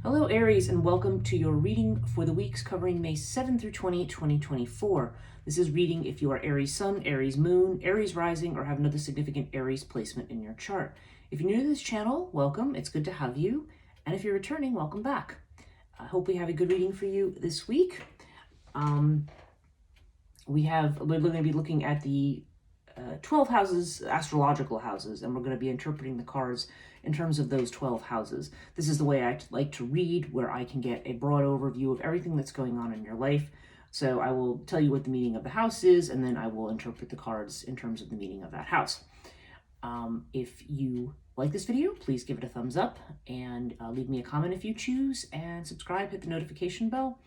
Hello Aries, and welcome to your reading for the weeks covering May 7 through 20, 2024. This is reading if you are Aries Sun, Aries Moon, Aries Rising, or have another significant Aries placement in your chart. If you're new to this channel, welcome. It's good to have you. And if you're returning, welcome back. I hope we have a good reading for you this week. We're going to be looking at the 12 houses, astrological houses, and we're going to be interpreting the cards in terms of those 12 houses. This is the way I like to read, where I can get a broad overview of everything that's going on in your life. So I will tell you what the meaning of the house is, and then I will interpret the cards in terms of the meaning of that house. If you like this video, please give it a thumbs up, and leave me a comment if you choose, and subscribe, hit the notification bell.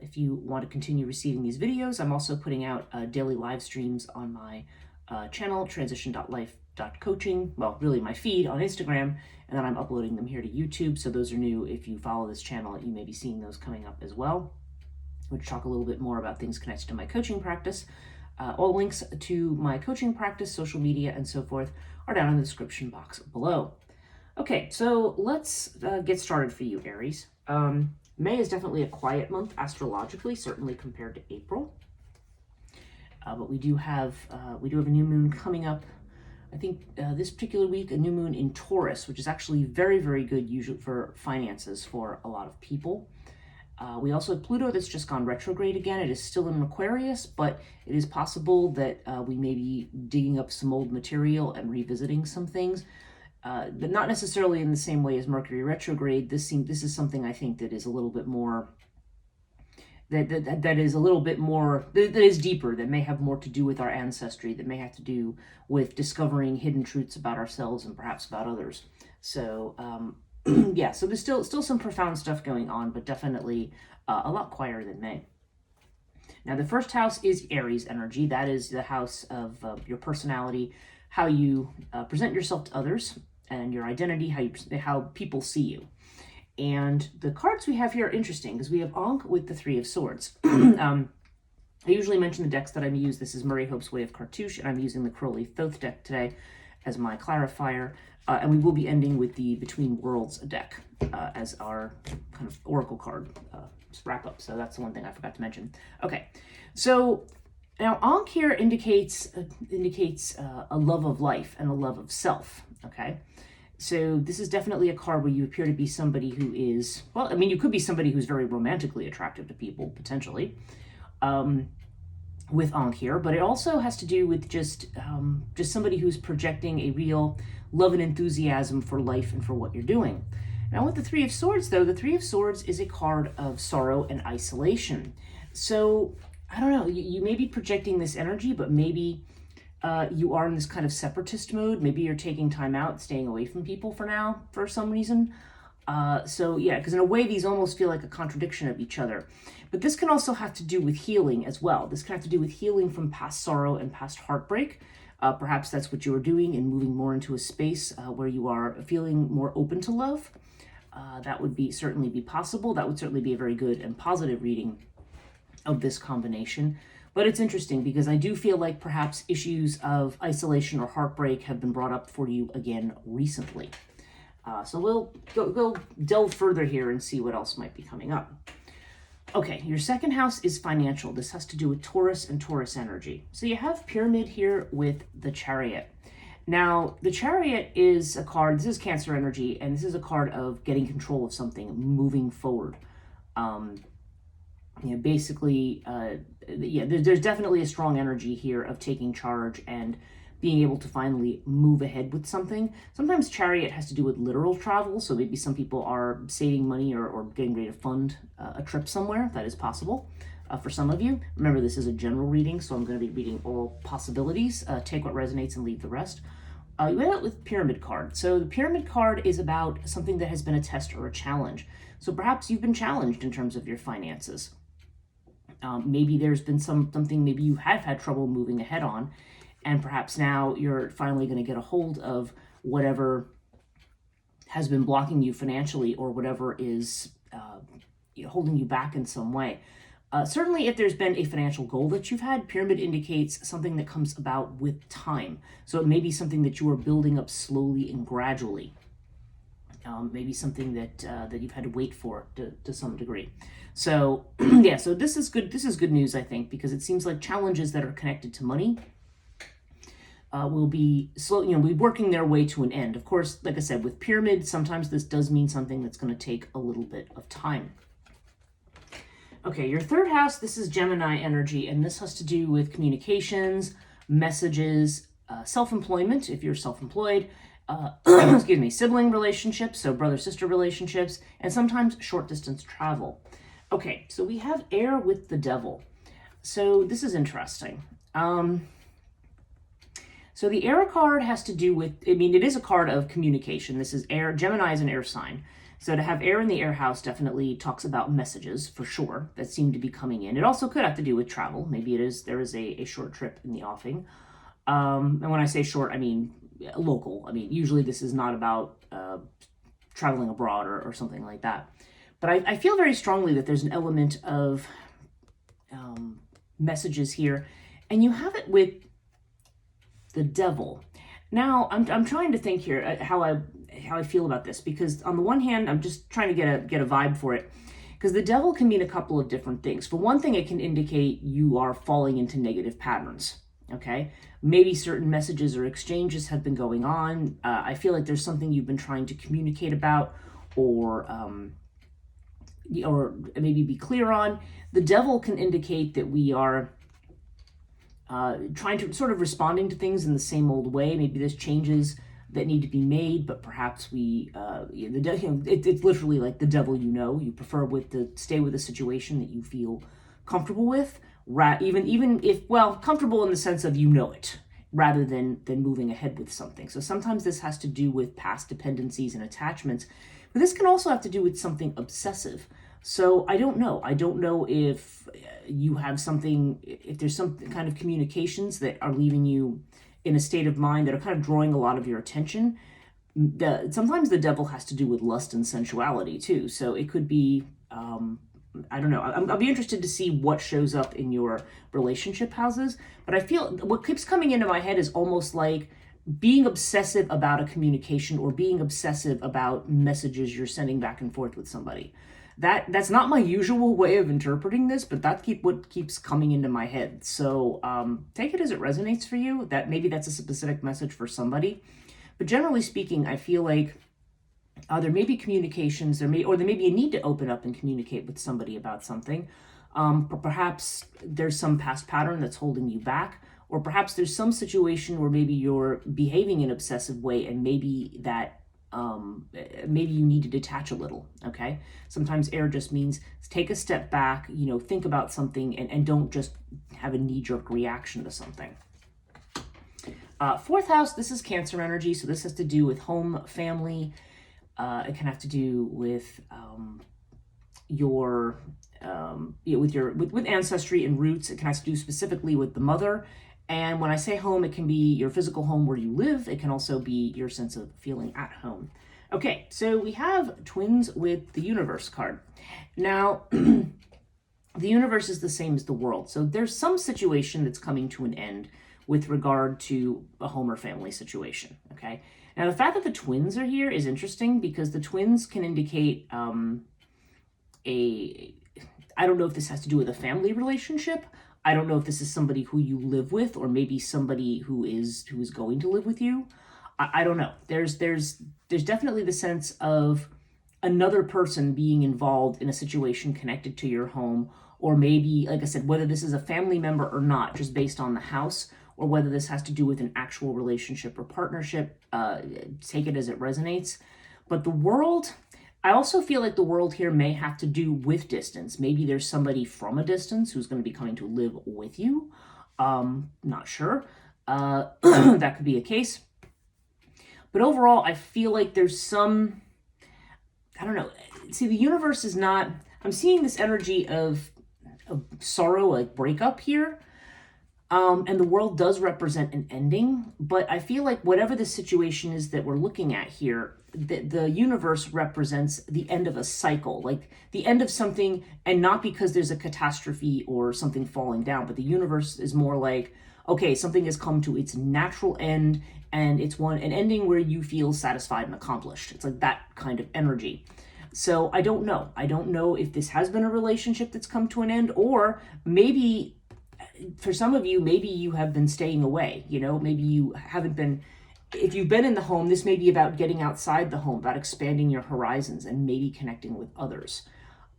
If you want to continue receiving these videos, I'm also putting out daily live streams on my channel, transition.life.coaching, well, really my feed on Instagram, and then I'm uploading them here to YouTube, so those are new. If you follow this channel, you may be seeing those coming up as well, which talk a little bit more about things connected to my coaching practice. All links to my coaching practice, social media, and so forth are down in the description box below. Okay, so let's get started for you, Aries. May is definitely a quiet month astrologically, certainly compared to April. But we do have a new moon coming up. I think this particular week, a new moon in Taurus, which is actually very, very good usually for finances for a lot of people. We also have Pluto that's just gone retrograde again. It is still in Aquarius, but it is possible that we may be digging up some old material and revisiting some things. But not necessarily in the same way as Mercury retrograde. This is something I think that is a little bit more, that is deeper, that may have more to do with our ancestry, that may have to do with discovering hidden truths about ourselves and perhaps about others. So yeah, so there's still some profound stuff going on, but definitely a lot quieter than May. Now, the first house is Aries energy. That is the house of your personality, how you present yourself to others, and your identity, how people see you. And the cards we have here are interesting because we have Ankh with the Three of Swords. I usually mention the decks that I use. This is Murray Hope's Way of Cartouche, and I'm using the Crowley Thoth deck today as my clarifier. And we will be ending with the Between Worlds deck as our kind of oracle card wrap up. So that's the one thing I forgot to mention. Okay, so now Ankh here indicates a love of life and a love of self. Okay, so this is definitely a card where you appear to be somebody who is, well, I mean, you could be somebody who's very romantically attractive to people, potentially, with Ankh here, but it also has to do with just somebody who's projecting a real love and enthusiasm for life and for what you're doing. Now with the Three of Swords, though, the Three of Swords is a card of sorrow and isolation. So I don't know, you may be projecting this energy, but maybe you are in this kind of separatist mode. Maybe you're taking time out, staying away from people for now, for some reason. So yeah, because in a way, these almost feel like a contradiction of each other. But this can also have to do with healing as well. This can have to do with healing from past sorrow and past heartbreak. Perhaps that's what you are doing and moving more into a space where you are feeling more open to love. That would certainly be possible. That would certainly be a very good and positive reading of this combination. But it's interesting because I do feel like perhaps issues of isolation or heartbreak have been brought up for you again recently. So we'll go delve further here and see what else might be coming up. Okay, your second house is financial. This has to do with Taurus and Taurus energy. So you have Pyramid here with the Chariot. Now, the Chariot is a card, this is Cancer energy, and this is a card of getting control of something, moving forward. Basically, there's definitely a strong energy here of taking charge and being able to finally move ahead with something. Sometimes Chariot has to do with literal travel, so maybe some people are saving money or getting ready to fund a trip somewhere. That is possible for some of you. Remember, this is a general reading, so I'm going to be reading all possibilities. Take what resonates and leave the rest. You end up with Pyramid card. So the Pyramid card is about something that has been a test or a challenge. So perhaps you've been challenged in terms of your finances. Maybe there's been something maybe you have had trouble moving ahead on, and perhaps now you're finally going to get a hold of whatever has been blocking you financially or whatever is holding you back in some way. Certainly, if there's been a financial goal that you've had, Pyramid indicates something that comes about with time. So it may be something that you are building up slowly and gradually. maybe something that you've had to wait for to some degree. So yeah, so this is good. This is good news, I think, because it seems like challenges that are connected to money will be slow, be working their way to an end. Of course, like I said, with pyramid, sometimes this does mean something that's going to take a little bit of time. Okay, your third house, this is Gemini energy, and this has to do with communications, messages, self-employment, if you're self-employed, excuse me, sibling relationships, so brother-sister relationships, and sometimes short-distance travel. Okay, so we have air with the devil. So this is interesting. So the air card has to do with, it is a card of communication. This is air. Gemini is an air sign. So to have air in the air house definitely talks about messages, for sure, that seem to be coming in. It also could have to do with travel. Maybe there is a short trip in the offing. And when I say short, I mean local. Usually this is not about traveling abroad or something like that. But I feel very strongly that there's an element of messages here. And you have it with the devil. Now, I'm trying to think here how I feel about this, because on the one hand, I'm just trying to get a vibe for it, because the devil can mean a couple of different things. For one thing, it can indicate you are falling into negative patterns. Okay, maybe certain messages or exchanges have been going on. I feel like there's something you've been trying to communicate about, or maybe be clear on. The devil can indicate that we are trying to sort of responding to things in the same old way. Maybe there's changes that need to be made, but perhaps it's literally like the devil. You prefer to stay with a situation that you feel comfortable with, even if comfortable in the sense of it, rather than moving ahead with something. So sometimes this has to do with past dependencies and attachments, but this can also have to do with something obsessive. So I don't know. I don't know if you have if there's some kind of communications that are leaving you in a state of mind that are kind of drawing a lot of your attention. Sometimes the devil has to do with lust and sensuality too. So it could be, I don't know. I'll be interested to see what shows up in your relationship houses. But I feel what keeps coming into my head is almost like being obsessive about a communication, or being obsessive about messages you're sending back and forth with somebody. That's not my usual way of interpreting this, but what keeps coming into my head. So take it as it resonates for you. That maybe that's a specific message for somebody. But generally speaking, I feel like there may be communications, there may be a need to open up and communicate with somebody about something. But perhaps there's some past pattern that's holding you back, or perhaps there's some situation where maybe you're behaving in an obsessive way, and maybe that maybe you need to detach a little. Okay, sometimes air just means take a step back, think about something, and don't just have a knee-jerk reaction to something. Fourth house, this is Cancer energy, so this has to do with home, family. It can have to do with with ancestry and roots. It can have to do specifically with the mother. And when I say home, it can be your physical home where you live. It can also be your sense of feeling at home. Okay, so we have twins with the universe card. Now, the universe is the same as the world. So there's some situation that's coming to an end with regard to a home or family situation, okay? Now, the fact that the twins are here is interesting, because the twins can indicate I don't know if this has to do with a family relationship. I don't know if this is somebody who you live with, or maybe somebody who is going to live with you. I don't know. There's definitely the sense of another person being involved in a situation connected to your home, or maybe, like I said, whether this is a family member or not, just based on the house, or whether this has to do with an actual relationship or partnership. Take it as it resonates. But the world, I also feel like the world here may have to do with distance. Maybe there's somebody from a distance who's going to be coming to live with you. Not sure. That could be a case. But overall, I feel like there's some, I don't know. See, the universe is not, I'm seeing this energy of sorrow, like breakup here. And the world does represent an ending, but I feel like whatever the situation is that we're looking at here, the universe represents the end of a cycle, like the end of something, and not because there's a catastrophe or something falling down, but the universe is more like, okay, something has come to its natural end, and it's an ending where you feel satisfied and accomplished. It's like that kind of energy. So I don't know. I don't know if this has been a relationship that's come to an end, or maybe for some of you, maybe you have been staying away. Maybe you haven't been. If you've been in the home, this may be about getting outside the home, about expanding your horizons and maybe connecting with others.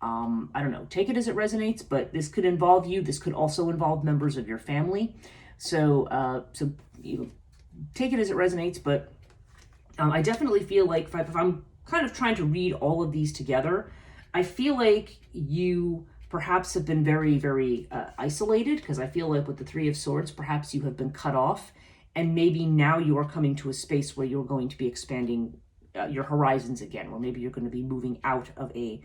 I don't know, take it as it resonates, but this could involve you. This could also involve members of your family. So take it as it resonates, but I definitely feel like if I'm kind of trying to read all of these together, I feel like you perhaps have been very, very isolated, because I feel like with the Three of Swords, perhaps you have been cut off, and maybe now you are coming to a space where you're going to be expanding your horizons again, or maybe you're going to be moving out of a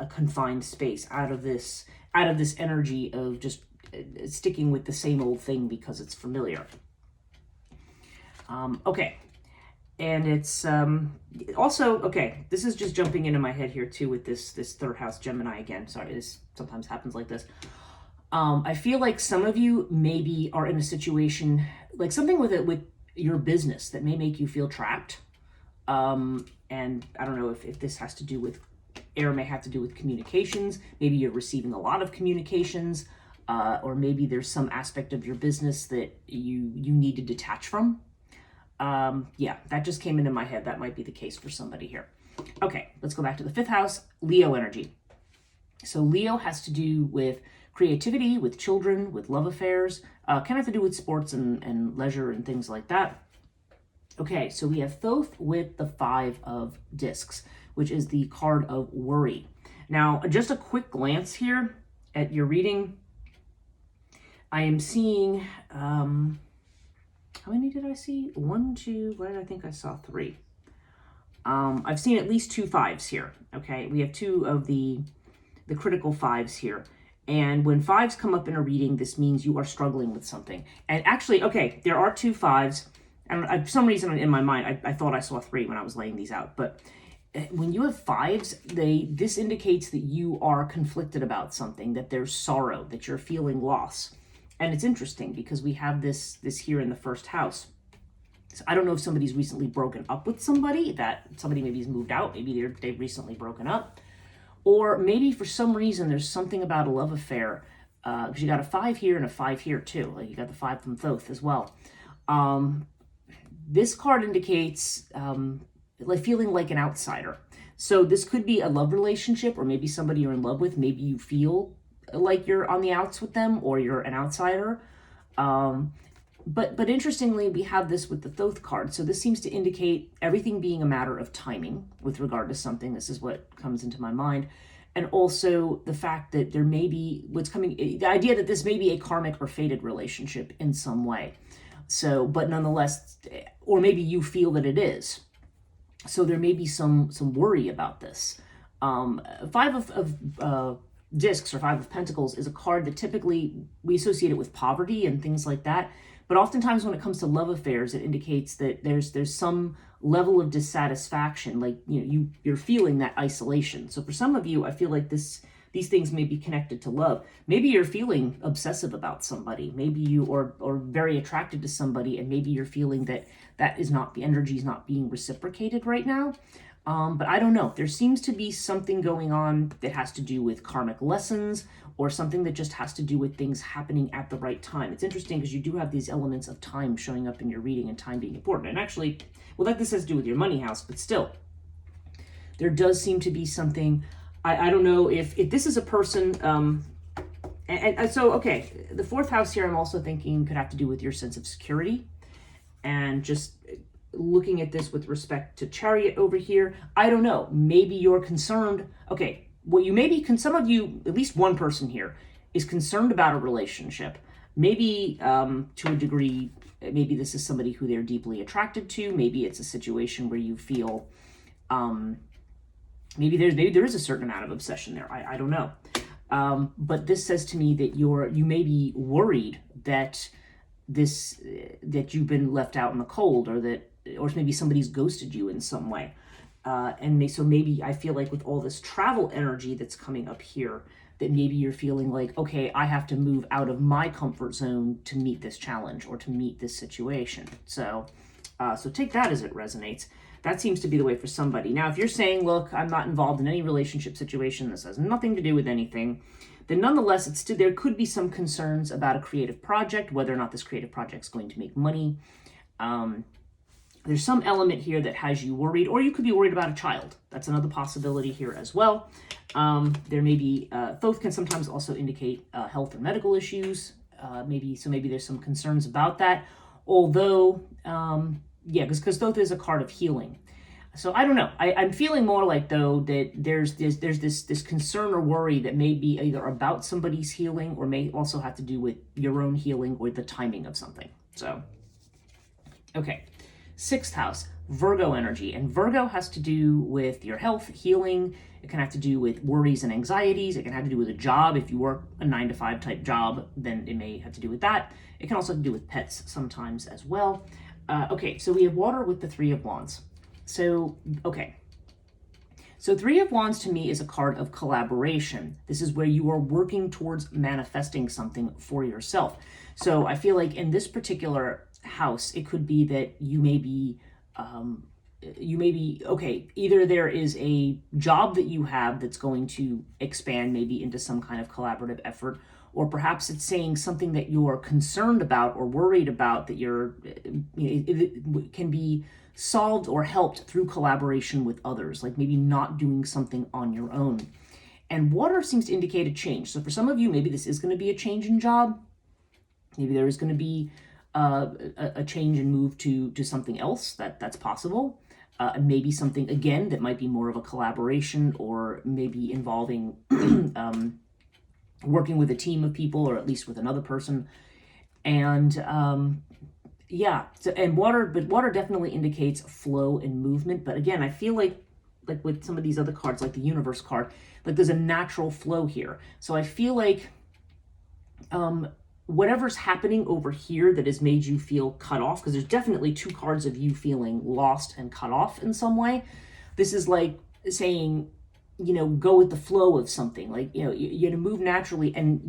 confined space, out of this energy of just sticking with the same old thing because it's familiar. Okay. And it's also, okay, this is just jumping into my head here too with this third house Gemini again. Sorry, this sometimes happens like this. I feel like some of you maybe are in a situation, like something with your business that may make you feel trapped. And I don't know if this has to do with, air may have to do with communications. Maybe you're receiving a lot of communications, or maybe there's some aspect of your business that you need to detach from. Yeah, that just came into my head. That might be the case for somebody here. Okay, let's go back to the fifth house, Leo energy. So Leo has to do with creativity, with children, with love affairs, can have to do with sports and leisure and things like that. Okay, so we have Thoth with the Five of Discs, which is the card of worry. Now, just a quick glance here at your reading. I am seeing, how many did I see? 1, 2, what did I think I saw? 3. I've seen at least 2 5s here, okay? We have 2 of the critical 5s here. And when 5s come up in a reading, this means you are struggling with something. And actually, okay, there are 2 5s. And for some reason in my mind, I thought I saw 3 when I was laying these out. But when you have 5s, this indicates that you are conflicted about something, that there's sorrow, that you're feeling loss. And it's interesting because we have this here in the first house. So I don't know if somebody's recently broken up with somebody, that somebody maybe has moved out, maybe they've recently broken up. Or maybe for some reason there's something about a love affair, because you got a 5 here and a 5 here too. Like you got the 5 from Thoth as well. This card indicates like feeling like an outsider. So this could be a love relationship, or maybe somebody you're in love with. Maybe you feel like you're on the outs with them, or you're an outsider. But interestingly, we have this with the Thoth card. So this seems to indicate everything being a matter of timing with regard to something. This is what comes into my mind. And also the fact that there may be the idea that this may be a karmic or fated relationship in some way. So, but nonetheless, or maybe you feel that it is. So there may be some worry about this. 5 of Discs, or 5 of Pentacles, is a card that typically we associate it with poverty and things like that. But oftentimes when it comes to love affairs, it indicates that there's some level of dissatisfaction, like you're feeling that isolation. So for some of you, I feel like these things may be connected to love. Maybe you're feeling obsessive about somebody. Maybe you are very attracted to somebody, and maybe you're feeling that the energy is not being reciprocated right now. But I don't know. There seems to be something going on that has to do with karmic lessons, or something that just has to do with things happening at the right time. It's interesting because you do have these elements of time showing up in your reading, and time being important. And actually, well, like this has to do with your money house, but still, there does seem to be something. I don't know if this is a person. And so, okay, the 4th house here, I'm also thinking could have to do with your sense of security, and just looking at this with respect to Chariot over here. I don't know. Maybe you're concerned. Okay, well, some of you, at least one person here, is concerned about a relationship. Maybe to a degree, maybe this is somebody who they're deeply attracted to. Maybe it's a situation where you feel, maybe there is a certain amount of obsession there. I don't know. But this says to me that you may be worried that you've been left out in the cold, or maybe somebody's ghosted you in some way. So maybe I feel like with all this travel energy that's coming up here, that maybe you're feeling like, okay, I have to move out of my comfort zone to meet this challenge or to meet this situation. So take that as it resonates. That seems to be the way for somebody. Now, if you're saying, look, I'm not involved in any relationship situation, this has nothing to do with anything, then nonetheless, there could be some concerns about a creative project, whether or not this creative project is going to make money. There's some element here that has you worried, or you could be worried about a child. That's another possibility here as well. There may be, Thoth can sometimes also indicate health or medical issues. Maybe there's some concerns about that. Although, because Thoth is a card of healing. So I don't know. I'm feeling more like, though, that there's this concern or worry that may be either about somebody's healing or may also have to do with your own healing or the timing of something. So, okay. 6th house, Virgo energy. And Virgo has to do with your health, healing. It can have to do with worries and anxieties. It can have to do with a job. If you work a 9-to-5 type job, then it may have to do with that. It can also have to do with pets sometimes as well. Okay, so we have water with the 3 of Wands. So 3 of Wands to me is a card of collaboration. This is where you are working towards manifesting something for yourself. So I feel like in this particular house, it could be that you may be, either there is a job that you have that's going to expand maybe into some kind of collaborative effort, or perhaps it's saying something that you're concerned about or worried about that it can be solved or helped through collaboration with others, like maybe not doing something on your own. And water seems to indicate a change. So for some of you, maybe this is going to be a change in job. Maybe there is going to be a change and move to something else that's possible. Maybe something, again, that might be more of a collaboration, or maybe involving working with a team of people, or at least with another person. And water definitely indicates flow and movement. But again, I feel like with some of these other cards, like the universe card, like there's a natural flow here. So I feel like whatever's happening over here that has made you feel cut off, because there's definitely 2 cards of you feeling lost and cut off in some way. This is like saying, go with the flow of something, like, you're going to move naturally. And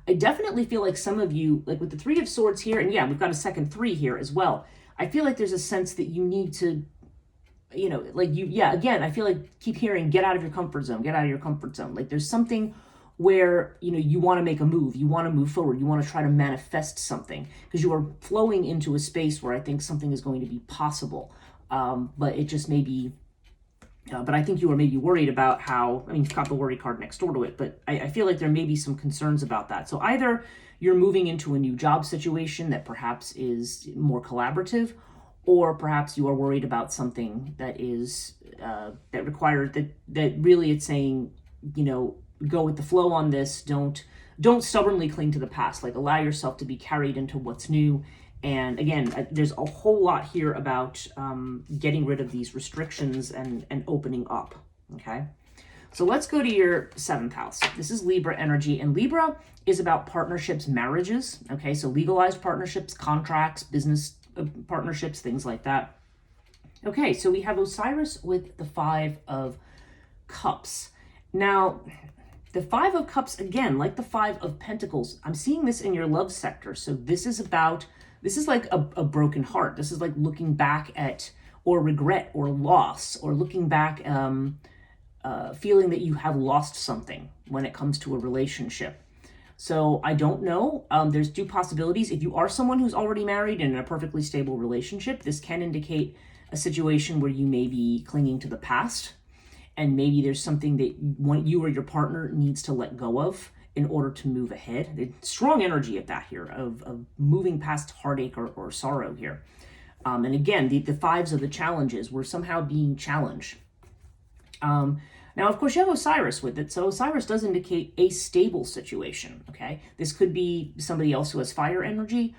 I definitely feel like some of you, like with the 3 of Swords here, and we've got a second 3 here as well. I feel like there's a sense that you need to, again, I feel like keep hearing, get out of your comfort zone, get out of your comfort zone. Like there's something where, you want to make a move, you want to move forward, you want to try to manifest something, because you are flowing into a space where I think something is going to be possible. But it just may be, but I think you are maybe worried about how, you've got the worry card next door to it, but I feel like there may be some concerns about that. So either you're moving into a new job situation that perhaps is more collaborative, or perhaps you are worried about something that is, that requires, that really it's saying, go with the flow on this. Don't stubbornly cling to the past. Like, allow yourself to be carried into what's new. And again, there's a whole lot here about getting rid of these restrictions and opening up. Okay, so let's go to your 7th house. This is Libra energy, and Libra is about partnerships, marriages. Okay, so legalized partnerships, contracts, business partnerships, things like that. Okay, so we have Osiris with the 5 of Cups. Now, the 5 of Cups, again, like the 5 of Pentacles, I'm seeing this in your love sector. So this is like a broken heart. This is like looking back at, or regret, or loss, or looking back, feeling that you have lost something when it comes to a relationship. So I don't know. There's 2 possibilities. If you are someone who's already married and in a perfectly stable relationship, this can indicate a situation where you may be clinging to the past. And maybe there's something that you or your partner needs to let go of in order to move ahead. It's strong energy at that here of moving past heartache or sorrow here. And again, the 5s are the challenges. We're somehow being challenged. Now, of course, you have Osiris with it. So Osiris does indicate a stable situation, okay? This could be somebody else who has fire energy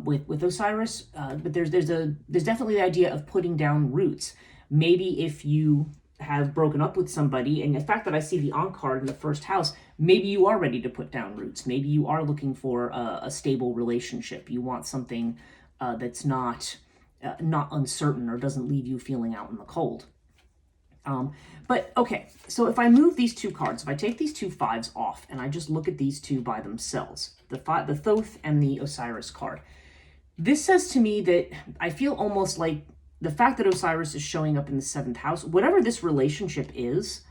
with Osiris. But there's definitely the idea of putting down roots. Maybe if you have broken up with somebody, and the fact that I see the Ankh card in the 1st house, maybe you are ready to put down roots. Maybe you are looking for a stable relationship. You want something that's not uncertain or doesn't leave you feeling out in the cold. But okay, so if I move these two cards, if I take these two fives off and I just look at these two by themselves, the Thoth and the Osiris card, this says to me that I feel almost like the fact that Osiris is showing up in the 7th house, whatever this relationship is,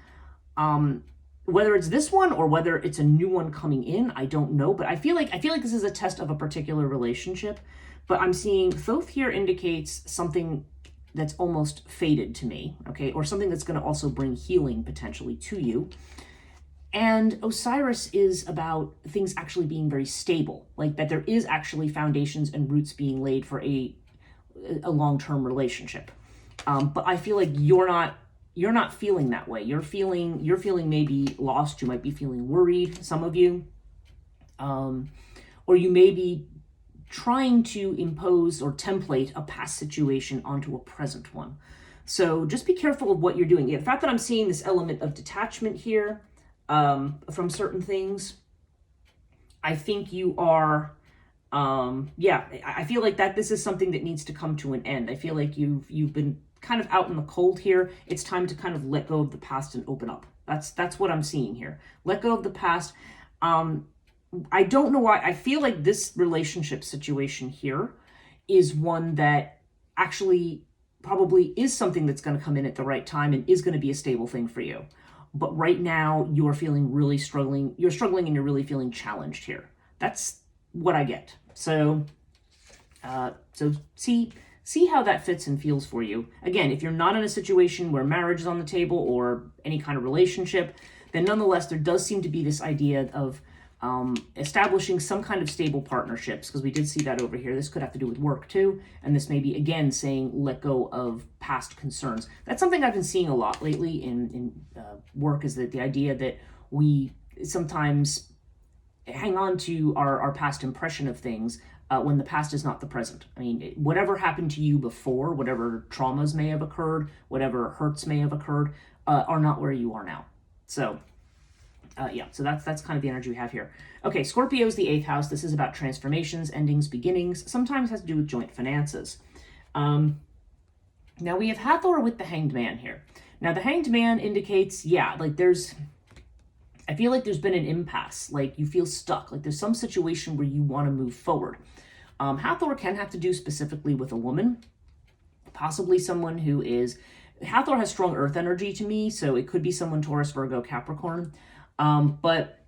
whether it's this one or whether it's a new one coming in, I don't know. But I feel like this is a test of a particular relationship. But I'm seeing Thoth here indicates something that's almost fated to me, okay, or something that's going to also bring healing potentially to you. And Osiris is about things actually being very stable, like that there is actually foundations and roots being laid for a long-term relationship. But I feel like you're not feeling that way. You're feeling maybe lost. You might be feeling worried, some of you, or you may be trying to impose or template a past situation onto a present one. So just be careful of what you're doing. The fact that I'm seeing this element of detachment here from certain things, I think you are, I feel like that this is something that needs to come to an end. I feel like you've been kind of out in the cold here. It's time to kind of let go of the past and open up. That's what I'm seeing here. Let go of the past. I don't know why. I feel like this relationship situation here is one that actually probably is something that's going to come in at the right time and is going to be a stable thing for you. But right now you're feeling really struggling. You're struggling and you're really feeling challenged here. That's what I get. So see how that fits and feels for you. Again, if you're not in a situation where marriage is on the table or any kind of relationship, then nonetheless, there does seem to be this idea of establishing some kind of stable partnerships, because we did see that over here. This could have to do with work too, and this may be, again, saying let go of past concerns. That's something I've been seeing a lot lately in work, is that the idea that we sometimes hang on to our past impression of things when the past is not the present. I mean, whatever happened to you before, whatever traumas may have occurred, whatever hurts may have occurred, are not where you are now. So so that's kind of the energy we have here. Okay, Scorpio is the 8th house. This is about transformations, endings, beginnings. Sometimes has to do with joint finances. Now we have Hathor with the Hanged Man here. Now the Hanged Man indicates, I feel like there's been an impasse. Like you feel stuck. Like there's some situation where you want to move forward. Hathor can have to do specifically with a woman, possibly someone who is. Hathor has strong earth energy to me, so it could be someone Taurus, Virgo, Capricorn. But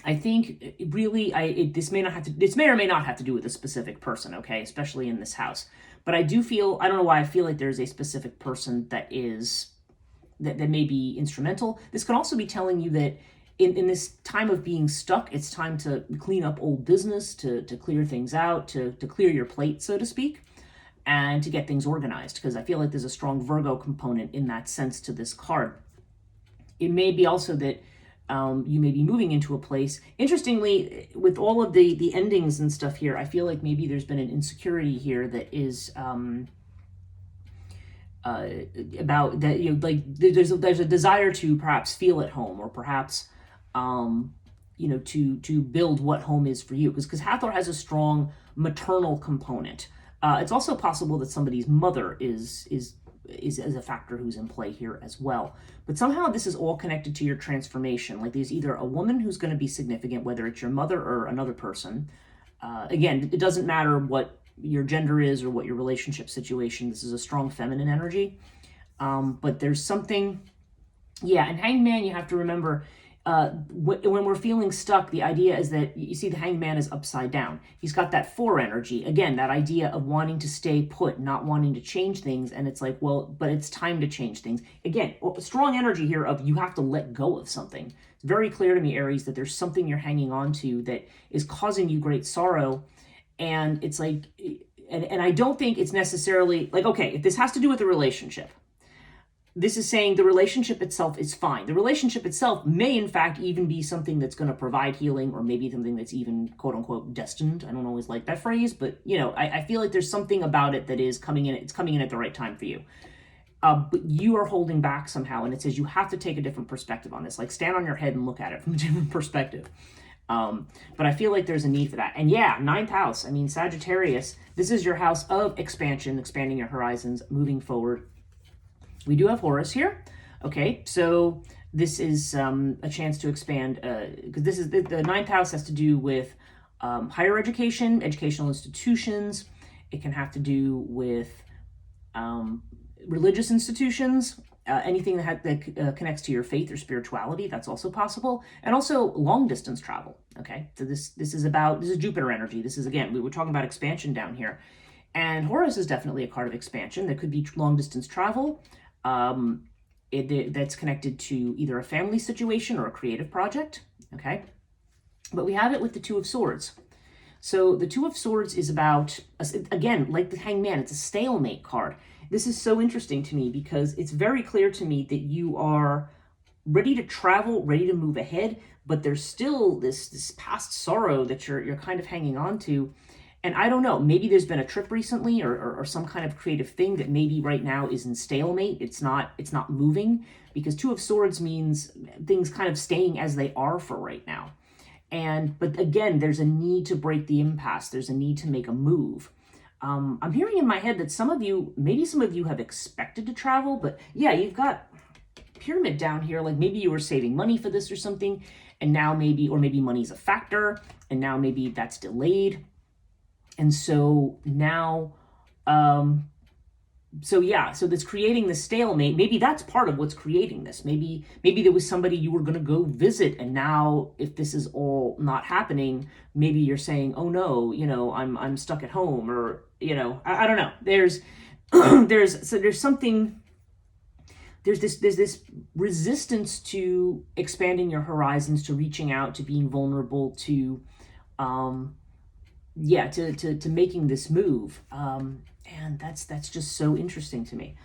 I think this may or may not have to do with a specific person, okay, especially in this house. But I do feel, I don't know why, I feel like there's a specific person that may be instrumental. This can also be telling you that in this time of being stuck, it's time to clean up old business, to clear things out, to clear your plate, so to speak, and to get things organized, because I feel like there's a strong Virgo component in that sense to this card. It may be also that you may be moving into a place. Interestingly, with all of the endings and stuff here, I feel like maybe there's been an insecurity here that is about that, there's a desire to perhaps feel at home, or perhaps to build what home is for you, because Hathor has a strong maternal component. It's also possible that somebody's mother is a factor who's in play here as well. But somehow this is all connected to your transformation. Like there's either a woman who's going to be significant, whether it's your mother or another person. Again, it doesn't matter what your gender is or what your relationship situation. This is a strong feminine energy. But there's something, and Hanged Man, you have to remember, when we're feeling stuck, the idea is that you see the Hanged Man is upside down. He's got that 4 energy. Again, that idea of wanting to stay put, not wanting to change things. And it's like, well, but it's time to change things. Again, strong energy here of you have to let go of something. It's very clear to me, Aries, that there's something you're hanging on to that is causing you great sorrow. And it's like, and I don't think it's necessarily like, okay, if this has to do with a relationship, this is saying the relationship itself is fine. The relationship itself may, in fact, even be something that's going to provide healing, or maybe something that's even, quote unquote, destined. I don't always like that phrase, but, I feel like there's something about it that is coming in. It's coming in at the right time for you. But you are holding back somehow, and it says you have to take a different perspective on this. Like, stand on your head and look at it from a different perspective. But I feel like there's a need for that. And 9th house, Sagittarius, this is your house of expansion, expanding your horizons, moving forward. We do have Horus here. Okay, so this is a chance to expand, because this is the ninth house has to do with higher education, educational institutions. It can have to do with religious institutions, anything that connects to your faith or spirituality. That's also possible, and also long distance travel. Okay, so this is Jupiter energy. This is, again, we were talking about expansion down here, and Horus is definitely a card of expansion. There could be long distance travel. That's connected to either a family situation or a creative project, okay? But we have it with the Two of Swords. So the Two of Swords is about, again, like the Hangman, it's a stalemate card. This is so interesting to me because it's very clear to me that you are ready to travel, ready to move ahead, but there's still this past sorrow that you're kind of hanging on to. And I don't know, maybe there's been a trip recently or some kind of creative thing that maybe right now is in stalemate. It's not moving, because Two of Swords means things kind of staying as they are for right now. But again, there's a need to break the impasse. There's a need to make a move. I'm hearing in my head that maybe some of you have expected to travel, but yeah, you've got Pyramid down here. Like maybe you were saving money for this or something, and now maybe money's a factor, and now maybe that's delayed. And so now, so that's creating the stalemate. Maybe that's part of what's creating this. Maybe there was somebody you were going to go visit, and now if this is all not happening, maybe you're saying, oh no, I'm stuck at home, or, I don't know. There's, there's something, there's this resistance to expanding your horizons, to reaching out, to being vulnerable, to making this move, and that's just so interesting to me.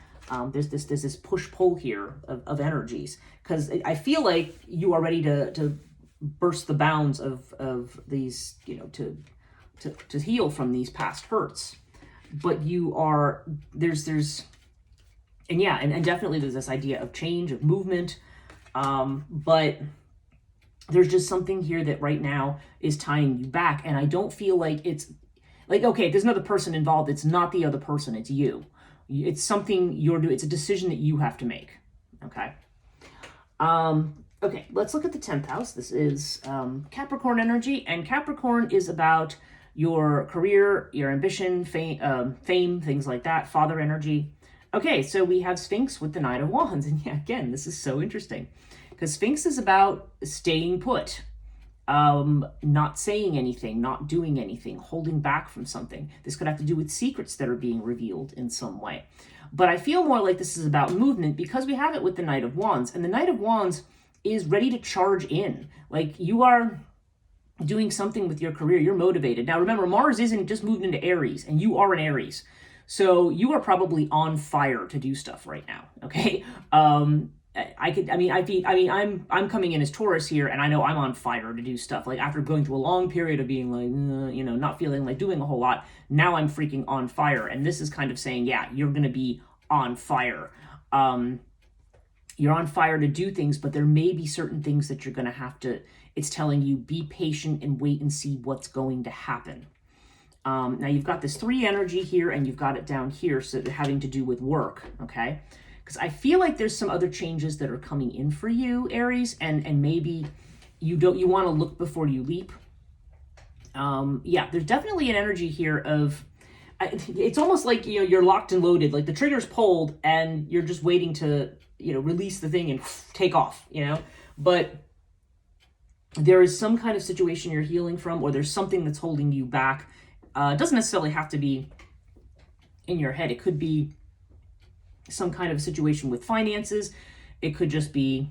There's this push-pull here of energies, because I feel like you are ready to burst the bounds of these, to heal from these past hurts, but and definitely there's this idea of change, of movement, but there's just something here that right now is tying you back. And I don't feel like it's like, okay, there's another person involved. It's not the other person, it's you. It's something you're doing. It's a decision that you have to make. Okay. Okay, let's look at the 10th house. This is Capricorn energy, and Capricorn is about your career, your ambition, fame, things like that, father energy. Okay, so we have Sphinx with the Knight of Wands, and yeah, again, this is so interesting, because Sphinx is about staying put, not saying anything, not doing anything, holding back from something. This could have to do with secrets that are being revealed in some way. But I feel more like this is about movement, because we have it with the Knight of Wands, and the Knight of Wands is ready to charge in. Like, you are doing something with your career, you're motivated. Now remember, Mars isn't just moved into Aries, and you are an Aries. So you are probably on fire to do stuff right now, okay? I'm coming in as Taurus here, and I know I'm on fire to do stuff. Like, after going through a long period of being like, not feeling like doing a whole lot, now I'm freaking on fire. And this is kind of saying, yeah, you're going to be on fire. You're on fire to do things, but there may be certain things that you're going to have to, it's telling you, be patient and wait and see what's going to happen. Now you've got this 3 energy here, and you've got it down here, so having to do with work, okay? Because I feel like there's some other changes that are coming in for you, Aries, and maybe you want to look before you leap. There's definitely an energy here of, it's almost like, you're locked and loaded, like the trigger's pulled and you're just waiting to, release the thing and take off, but there is some kind of situation you're healing from, or there's something that's holding you back. It doesn't necessarily have to be in your head. It could be some kind of situation with finances. It could just be,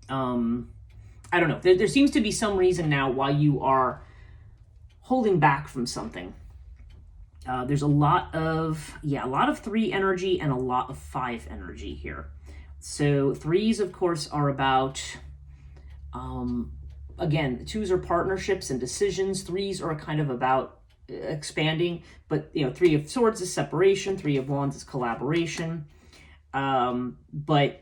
I don't know. There seems to be some reason now why you are holding back from something. There's a lot of 3 energy and a lot of 5 energy here. So 3s, of course, are about, again, 2s are partnerships and decisions. 3s are kind of about expanding, but 3 of Swords is separation. 3 of Wands is collaboration. But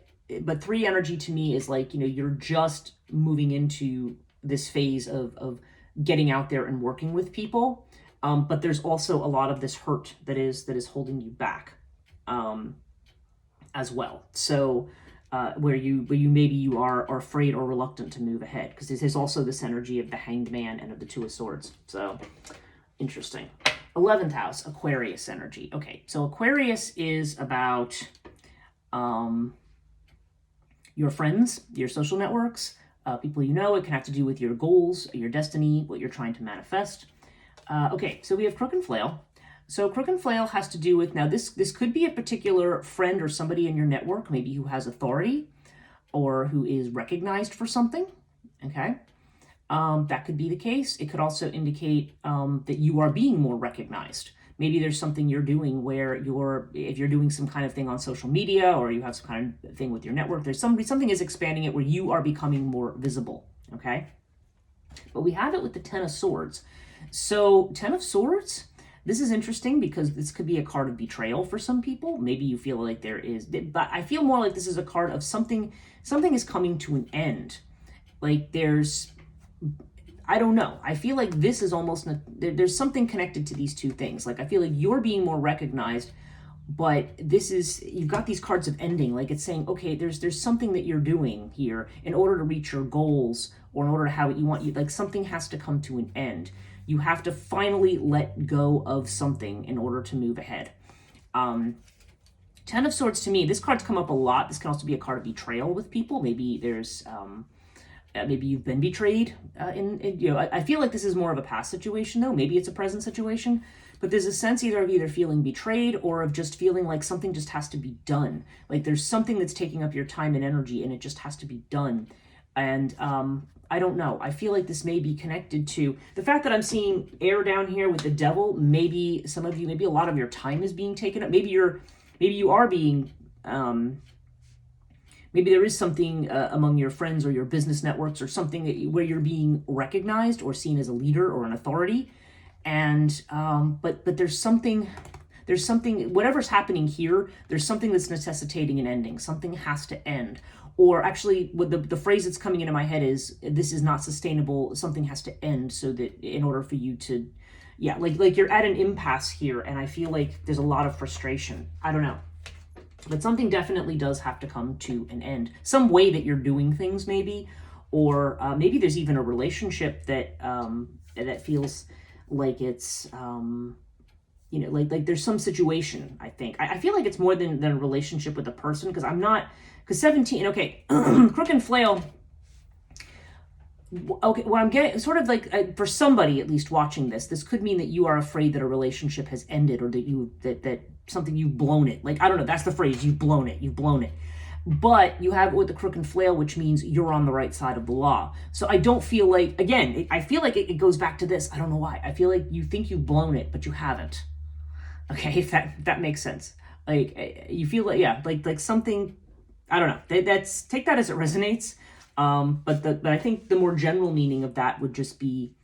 3 energy to me is like, you're just moving into this phase of getting out there and working with people. But there's also a lot of this hurt that is holding you back. as well. So where you maybe you are afraid or reluctant to move ahead, because this is also this energy of the Hanged Man and of the Two of Swords. So interesting. 11th house, Aquarius energy. Okay, so Aquarius is about your friends, your social networks, people you know. It can have to do with your goals, your destiny, what you're trying to manifest. Okay, so we have Crook and Flail. So Crook and Flail has to do with, now this could be a particular friend or somebody in your network, maybe who has authority or who is recognized for something, okay? That could be the case. It could also indicate that you are being more recognized. Maybe there's something you're doing where if you're doing some kind of thing on social media, or you have some kind of thing with your network, there's something is expanding it where you are becoming more visible, okay? But we have it with the Ten of Swords. So Ten of Swords, this is interesting because this could be a card of betrayal for some people. Maybe you feel like there is, but I feel more like this is a card of something is coming to an end. Like there's, I don't know. I feel like this is almost, there's something connected to these two things. Like I feel like you're being more recognized, but this is, you've got these cards of ending. Like it's saying, okay, there's something that you're doing here in order to reach your goals, or in order to have what you want. Like something has to come to an end. You have to finally let go of something in order to move ahead. Ten of Swords, to me, this card's come up a lot. This can also be a card of betrayal with people. Maybe there's, maybe you've been betrayed. I feel like this is more of a past situation, though. Maybe it's a present situation. But there's a sense either feeling betrayed or of just feeling like something just has to be done. Like there's something that's taking up your time and energy, and it just has to be done. And I don't know. I feel like this may be connected to the fact that I'm seeing air down here with the Devil. Maybe some of you, maybe a lot of your time is being taken up. Maybe you are being, maybe there is something among your friends or your business networks or something where you're being recognized or seen as a leader or an authority. And, but there's something, whatever's happening here, there's something that's necessitating an ending. Something has to end. Or actually, what the phrase that's coming into my head is, this is not sustainable. Something has to end so that in order for you to, yeah, like you're at an impasse here. And I feel like there's a lot of frustration. I don't know. But something definitely does have to come to an end. Some way that you're doing things, maybe. Or maybe there's even a relationship that that feels like it's, like there's some situation, I think. I feel like it's more than a relationship with a person, because 17, okay, Crook and Flail, okay, well, I'm getting sort of like, for somebody at least watching this could mean that you are afraid that a relationship has ended, or that something, you've blown it. Like, I don't know, that's the phrase, you've blown it. But you have it with the Crook and Flail, which means you're on the right side of the law. So I don't feel like, again, I feel like it goes back to this. I don't know why. I feel like you think you've blown it, but you haven't. Okay, if that makes sense. Like, you feel like, yeah, like something, I don't know. That's, take that as it resonates. But I think the more general meaning of that would just be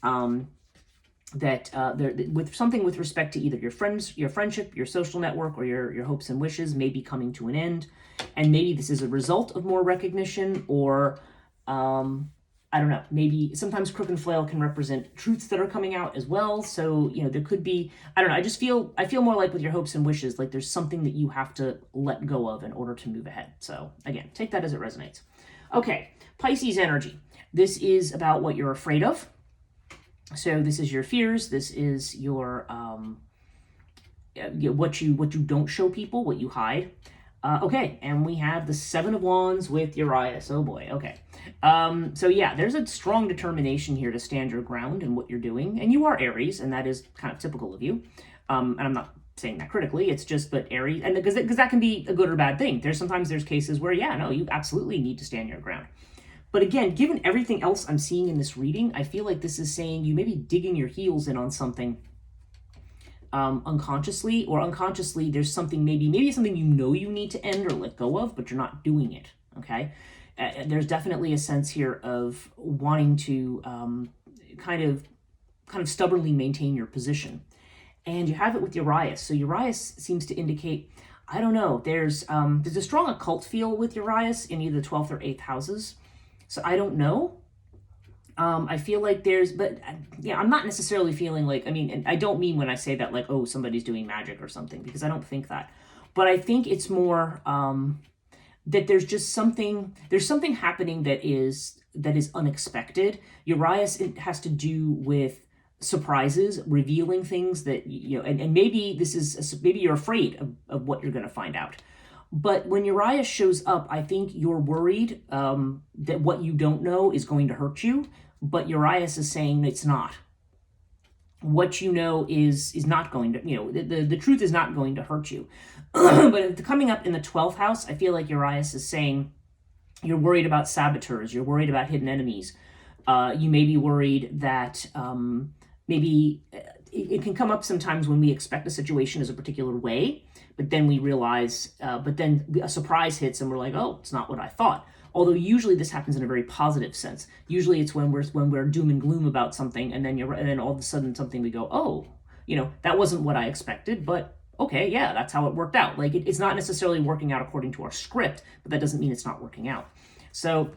that with something with respect to either your friends, your friendship, your social network, or your hopes and wishes may be coming to an end. And maybe this is a result of more recognition, or I don't know, maybe sometimes Crook and Flail can represent truths that are coming out as well. So, there could be, I don't know, I feel more like with your hopes and wishes, like there's something that you have to let go of in order to move ahead. So again, take that as it resonates. Okay, Pisces energy. This is about what you're afraid of. So this is your fears. This is your, what you don't show people, what you hide. Okay, and we have the Seven of Wands with Urias. Oh boy, okay. So yeah, there's a strong determination here to stand your ground in what you're doing. And you are Aries, and that is kind of typical of you. And I'm not saying that critically, it's just that Aries, and because that can be a good or bad thing. Sometimes there's cases where, yeah, no, you absolutely need to stand your ground. But again, given everything else I'm seeing in this reading, I feel like this is saying you may be digging your heels in on something unconsciously, or unconsciously there's something, maybe something you need to end or let go of, but you're not doing it, okay? There's definitely a sense here of wanting to kind of stubbornly maintain your position. And you have it with Urias. So Urias seems to indicate, I don't know, there's a strong occult feel with Urias in either the 12th or 8th houses. So I don't know. I feel like but yeah, I'm not necessarily feeling like, and I don't mean when I say that like, oh, somebody's doing magic or something, because I don't think that. but I think it's more that there's something happening that is unexpected. Urias, it has to do with surprises, revealing things that, and maybe maybe you're afraid of what you're going to find out. But when Urias shows up, I think you're worried that what you don't know is going to hurt you. But Urias is saying it's not. What you know is not going to, the truth is not going to hurt you. But coming up in the 12th house, I feel like Urias is saying you're worried about saboteurs, you're worried about hidden enemies. You may be worried that maybe it can come up sometimes when we expect a situation as a particular way, but then we realize, but then a surprise hits and we're like, oh, it's not what I thought. Although usually this happens in a very positive sense. Usually it's when we're doom and gloom about something, and then all of a sudden something we go, oh, that wasn't what I expected, but okay, yeah, that's how it worked out. Like it's not necessarily working out according to our script, but that doesn't mean it's not working out. So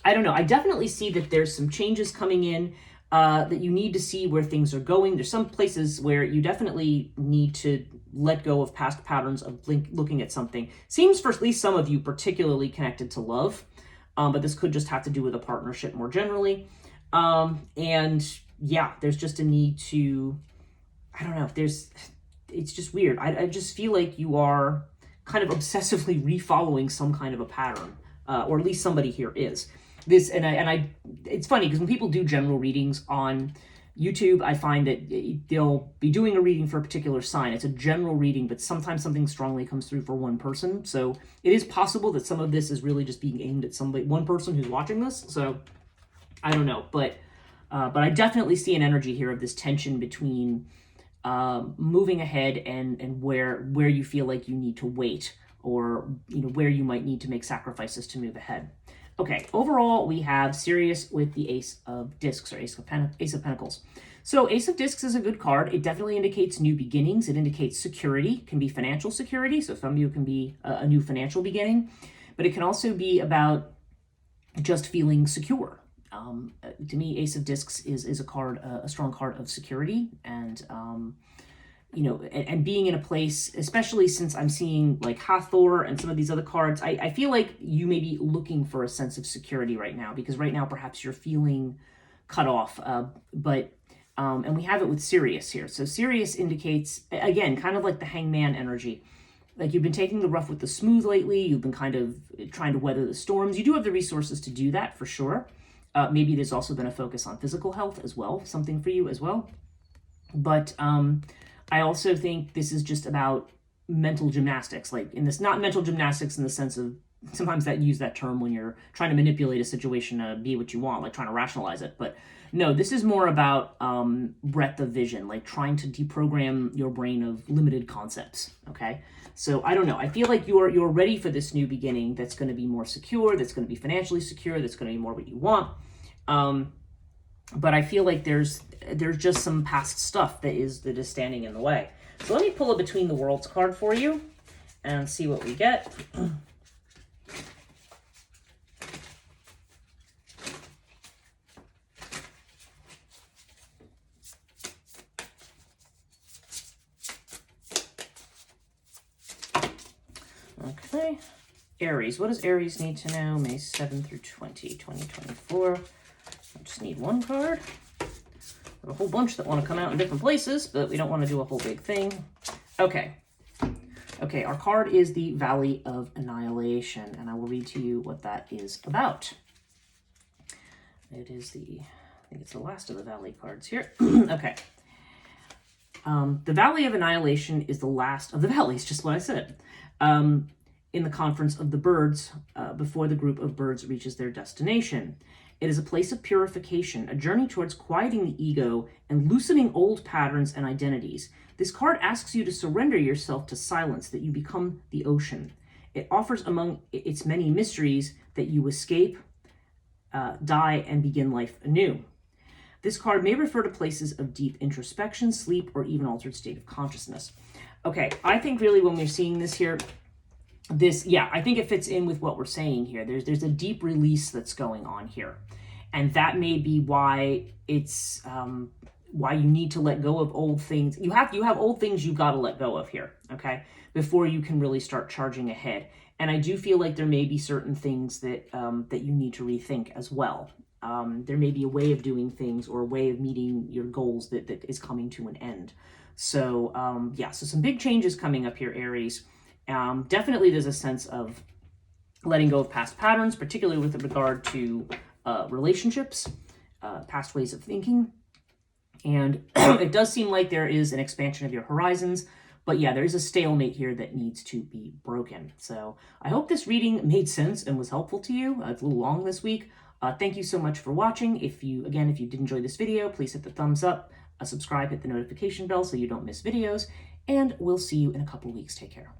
I don't know. I definitely see that there's some changes coming in, that you need to see where things are going. There's some places where you definitely need to let go of past patterns of looking at something. Seems for at least some of you particularly connected to love, but this could just have to do with a partnership more generally. And yeah, there's just a need to, I don't know, it's just weird. I just feel like you are kind of obsessively refollowing some kind of a pattern, or at least somebody here is. This it's funny because when people do general readings on YouTube, I find that they'll be doing a reading for a particular sign. It's a general reading, but sometimes something strongly comes through for one person. So it is possible that some of this is really just being aimed at one person who's watching this. So I don't know, but I definitely see an energy here of this tension between moving ahead and where you feel like you need to wait, or where you might need to make sacrifices to move ahead. Okay, overall, we have Sirius with the Ace of Discs, or Ace of Pentacles. So Ace of Discs is a good card. It definitely indicates new beginnings. It indicates security. It can be financial security, so some of you can be a new financial beginning. But it can also be about just feeling secure. To me, Ace of Discs is a strong card of security, and and being in a place, especially since I'm seeing like Hathor and some of these other cards, I feel like you may be looking for a sense of security right now, because right now perhaps you're feeling cut off. And we have it with Sirius here. So Sirius indicates, again, kind of like the Hangman energy. Like you've been taking the rough with the smooth lately. You've been kind of trying to weather the storms. You do have the resources to do that for sure. Maybe there's also been a focus on physical health as well, something for you as well. But I also think this is just about mental gymnastics, like not mental gymnastics in the sense of sometimes that use that term when you're trying to manipulate a situation to be what you want, like trying to rationalize it. But no, this is more about breadth of vision, like trying to deprogram your brain of limited concepts. Okay, so I don't know. I feel like you're ready for this new beginning that's going to be more secure, that's going to be financially secure, that's going to be more what you want. But I feel like there's just some past stuff that is standing in the way. So let me pull a Between the Worlds card for you and see what we get. Okay. Aries. What does Aries need to know? May 7 through 2024. I just need one card. A whole bunch that want to come out in different places, but we don't want to do a whole big thing. Okay. Okay, our card is the Valley of Annihilation, and I will read to you what that is about. It is I think it's the last of the Valley cards here. Okay. The Valley of Annihilation is the last of the valleys, just what I said. In the conference of the birds, before the group of birds reaches their destination. It is a place of purification, a journey towards quieting the ego and loosening old patterns and identities. This card asks you to surrender yourself to silence, that you become the ocean. It offers among its many mysteries that you escape, die, and begin life anew. This card may refer to places of deep introspection, sleep, or even altered state of consciousness. Okay, I think really when we're seeing this here, I think it fits in with what we're saying here. There's a deep release that's going on here. And that may be why it's why you need to let go of old things. You have old things you've got to let go of here, okay, before you can really start charging ahead. And I do feel like there may be certain things that that you need to rethink as well. There may be a way of doing things or a way of meeting your goals that is coming to an end. So yeah, so some big changes coming up here, Aries. Definitely there's a sense of letting go of past patterns, particularly with regard to relationships, past ways of thinking. And it does seem like there is an expansion of your horizons, but yeah, there is a stalemate here that needs to be broken. So I hope this reading made sense and was helpful to you. It's a little long this week. Thank you so much for watching. If you did enjoy this video, please hit the thumbs up, subscribe, hit the notification bell so you don't miss videos, and we'll see you in a couple weeks. Take care.